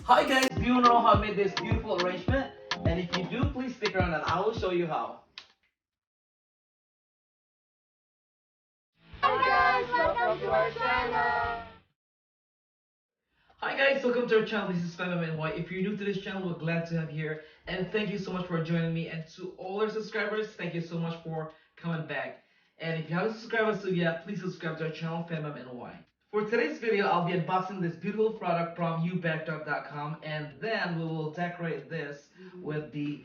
Hi guys, do you know how I made this beautiful arrangement? And if you do, please stick around and I will show you how. Hi guys, welcome to our channel. Hi guys, welcome to our channel. This is FemMNY. If you're new to this channel, we're glad to have you here. And thank you so much for joining me. And to all our subscribers, thank you so much for coming back. And if you haven't subscribed us yet, please subscribe to our channel, FemMNY. For today's video, I'll be unboxing this beautiful product from ubackdrop.com, and then we will decorate this with the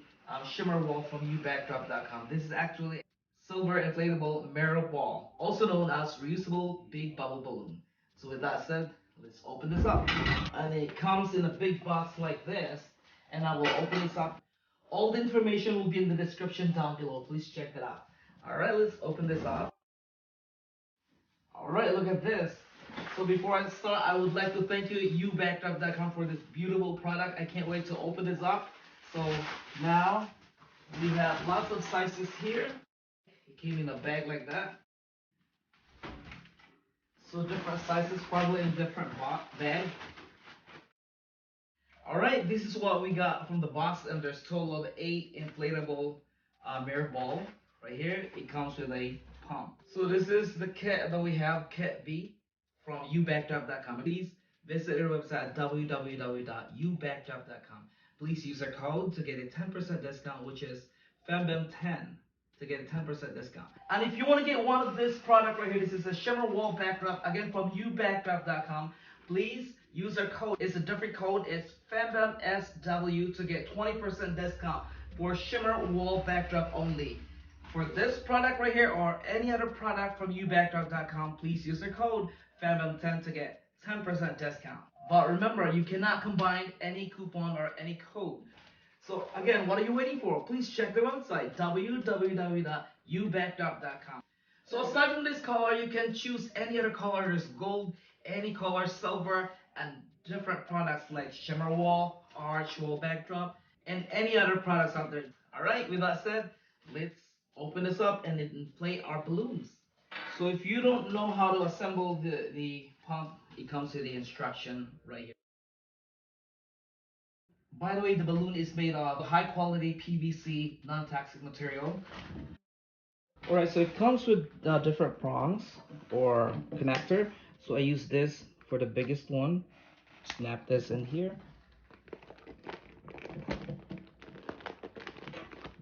shimmer wall from ubackdrop.com. This is actually silver inflatable mirror ball, also known as reusable big bubble balloon. So with that said, let's open this up. And it comes in a big box like this, and I will open this up. All the information will be in the description down below. Please check that out. Alright, let's open this up. Alright, look at this. So before I start, I would like to thank you, ubackdrop.com, for this beautiful product. I can't wait to open this up. So now we have lots of sizes here. It came in a bag like that. So different sizes, probably in different bag. Alright, this is what we got from the box, and there's a total of 8 inflatable mirror ball. Right here, it comes with a pump. So this is the kit that we have, kit B, from ubackdrop.com. Please visit our website, www.ubackdrop.com. Please use our code to get a 10% discount, which is FEMBEM10, to get a 10% discount. And if you want to get one of this product right here, this is a shimmer wall backdrop, again from ubackdrop.com. Please use our code. It's a different code. It's FEMBEMSW to get 20% discount for shimmer wall backdrop only. For this product right here or any other product from ubackdrop.com, please use the code FEMBEM10 to get 10% discount. But remember, you cannot combine any coupon or any code. So again, what are you waiting for? Please check the website, www.ubackdrop.com. So aside from this color, you can choose any other color. There's gold, any color, silver, and different products like shimmer wall, arch wall backdrop, and any other products out there. Alright, with that said, let's open this up and inflate our balloons. So if you don't know how to assemble the pump, it comes with the instruction right here. By the way, the balloon is made of high quality PVC non-toxic material. Alright, so it comes with different prongs or connector. So I use this for the biggest one. Snap this in here.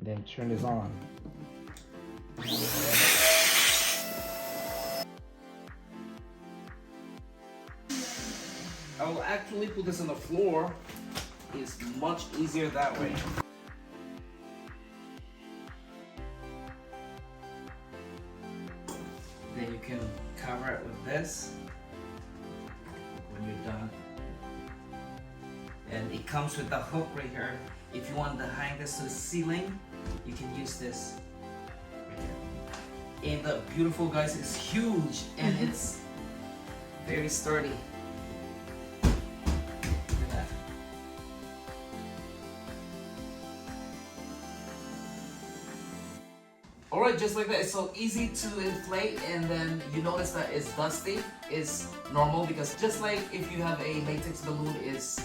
Then turn this on. I will actually put this on the floor. It's much easier that way. Then you can cover it with this when you're done. And it comes with the hook right here. If you want to hang this to the ceiling, you can use this right here. And the beautiful, guys, is huge and it's very sturdy. Alright, just like that, it's so easy to inflate, and then you notice that it's dusty. It's normal because just like if you have a latex balloon is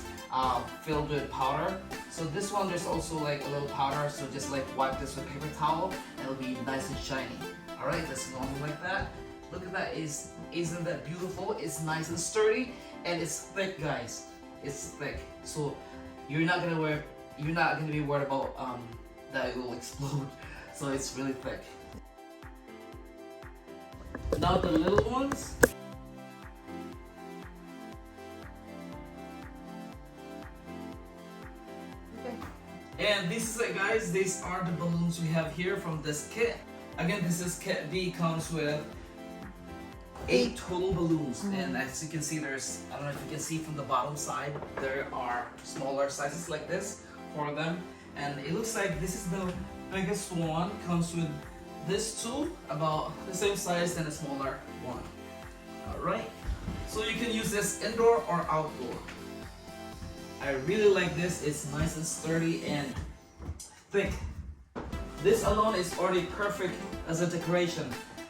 filled with powder, so this one there's also like a little powder, so just like wipe this with paper towel and it'll be nice and shiny. Alright, that's normal like that. Look at that, isn't that beautiful? It's nice and sturdy and it's thick, guys. It's thick, so you're not gonna be worried about that it will explode. So it's really thick. Now the little ones. Okay. And this is it, guys. These are the balloons we have here from this kit. Again, this is kit B, comes with 8 total balloons. And as you can see, there's, I don't know if you can see from the bottom side, there are smaller sizes like this for them. And it looks like this is the biggest one. Comes with this too, about the same size and a smaller one. Alright, so you can use this indoor or outdoor. I really like this. It's nice and sturdy and thick. This alone is already perfect as a decoration.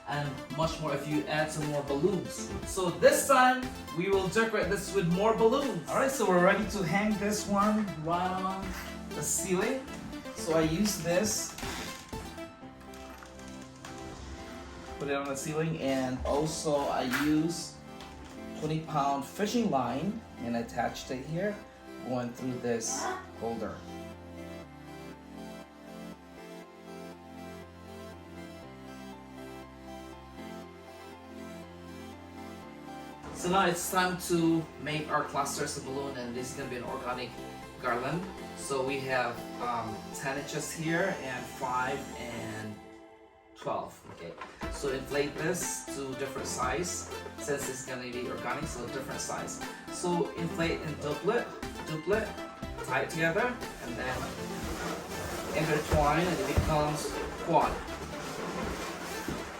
and much more if you add some more balloons. So this time, we will decorate this with more balloons. Alright, so we're ready to hang this one right on the ceiling. So I use this, put it on the ceiling, and also I use 20-pound fishing line and attached it here, going through this holder. So now it's time to make our clusters of balloon, and this is going to be an organic garland. So we have 10 inches here and 5 and 12. Okay, so inflate this to different size since it's going to be organic, so different size. So inflate in duplet, tie it together, and then intertwine, and it becomes quad.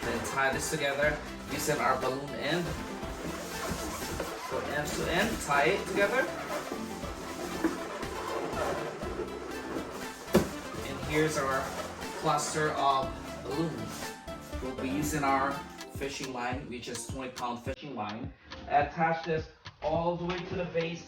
Then tie this together using our balloon end. So end to end, tie it together. And here's our cluster of balloons. We'll be using our fishing line, which is 20-pound fishing line. Attach this all the way to the base.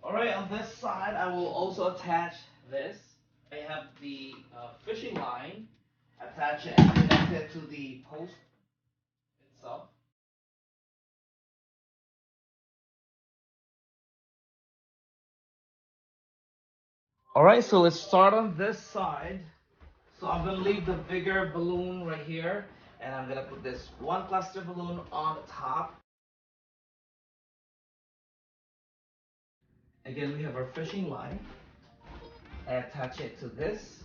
Alright, on this side, I will also attach this. I have the fishing line, attach it and connect it to the post itself. Alright, so let's start on this side. So I'm gonna leave the bigger balloon right here, and I'm gonna put this one cluster balloon on the top. Again, we have our fishing line. I attach it to this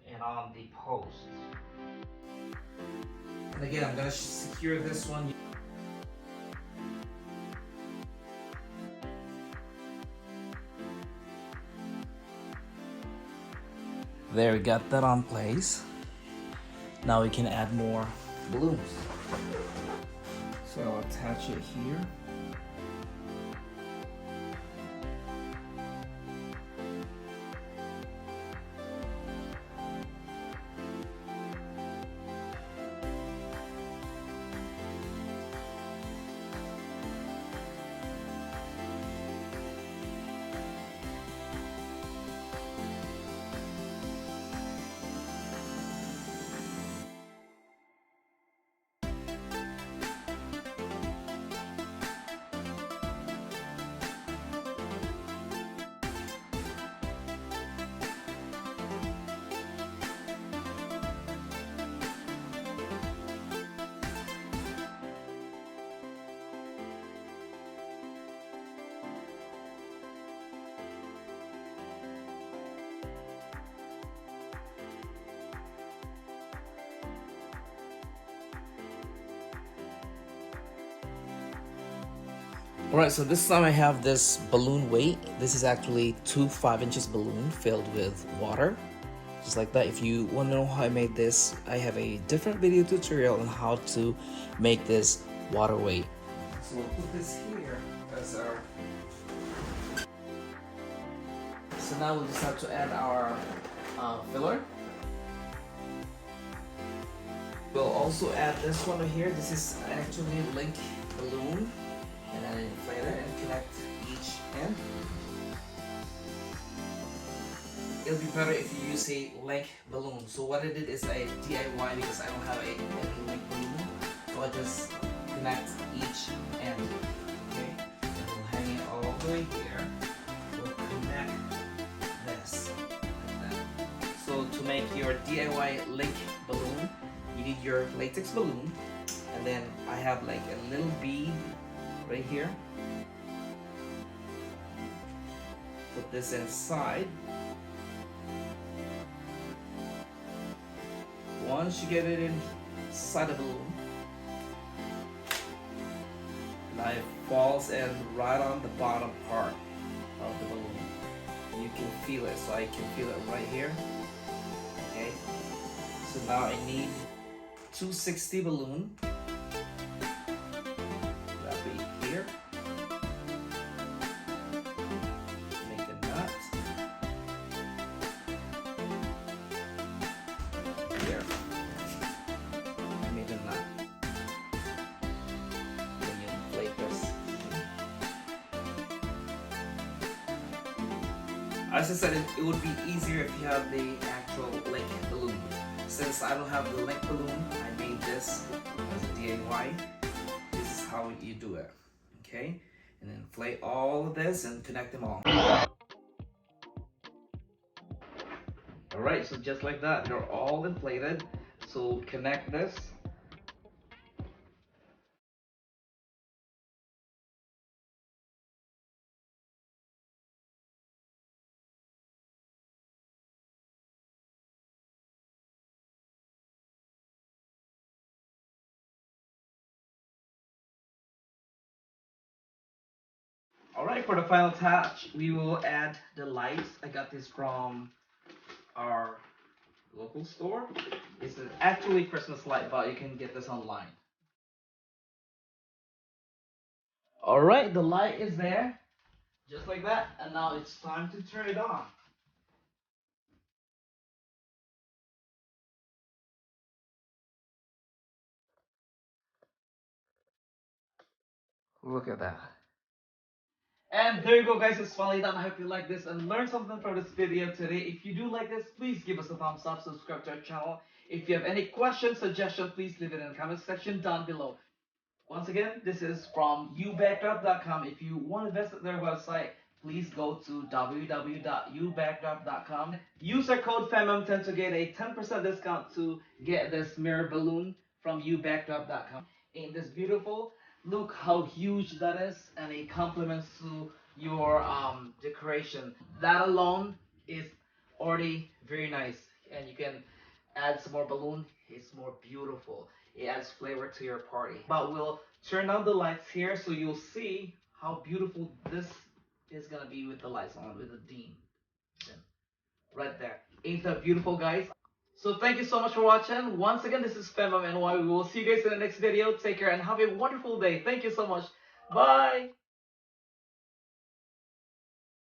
and on the post. And again, I'm gonna secure this one. There, we got that on place. Now we can add more balloons. So I'll attach it here. Alright, so this time I have this balloon weight. This is actually two 5 inches balloon filled with water. Just like that. If you want to know how I made this, I have a different video tutorial on how to make this water weight. So we'll put this here as our... So now we'll just have to add our filler. We'll also add this one right here. This is actually link balloon, and then inflate it and connect each end. It'll be better if you use a link balloon. So what I did is I DIY because I don't have a link balloon. So I just connect each end. Okay, and we'll hang it all the way here. We'll connect this like that. So to make your DIY link balloon, you need your latex balloon, and then I have like a little bead right here. Put this inside. Once you get it inside the balloon, now it falls in right on the bottom part of the balloon. You can feel it, so I can feel it right here. Okay, so now I need 260 balloon. That be here. Make a knot. Here. Make a knot. Then you inflate this. As I said, it would be easier if you have the actual link balloon. Since I don't have the link balloon, I made this as a DIY. This is how you do it, okay? And then inflate all of this and connect them all. Alright, so just like that, they're all inflated. So connect this. Alright, for the final touch, we will add the lights. I got this from our local store. It's actually Christmas light, but you can get this online. Alright, the light is there, just like that, and now it's time to turn it on. Look at that. And there you go, guys, it's finally done. I hope you like this and learned something from this video today. If you do like this, please give us a thumbs up, subscribe to our channel. If you have any questions, suggestions, please leave it in the comment section down below. Once again, this is from ubackdrop.com. If you want to visit their website, please go to www.ubackdrop.com. Use our code FAMM10 to get a 10% discount to get this mirror balloon from ubackdrop.com. Ain't this beautiful? Look how huge that is, and it complements to your decoration. That alone is already very nice, and you can add some more balloon. It's more beautiful. It adds flavor to your party. But we'll turn on the lights here so you'll see how beautiful this is gonna be with the lights on, with the dim. Right there. Ain't that beautiful, guys? So thank you so much for watching. Once again, this is FemMNY. We will see you guys in the next video. Take care and have a wonderful day. Thank you so much. Bye.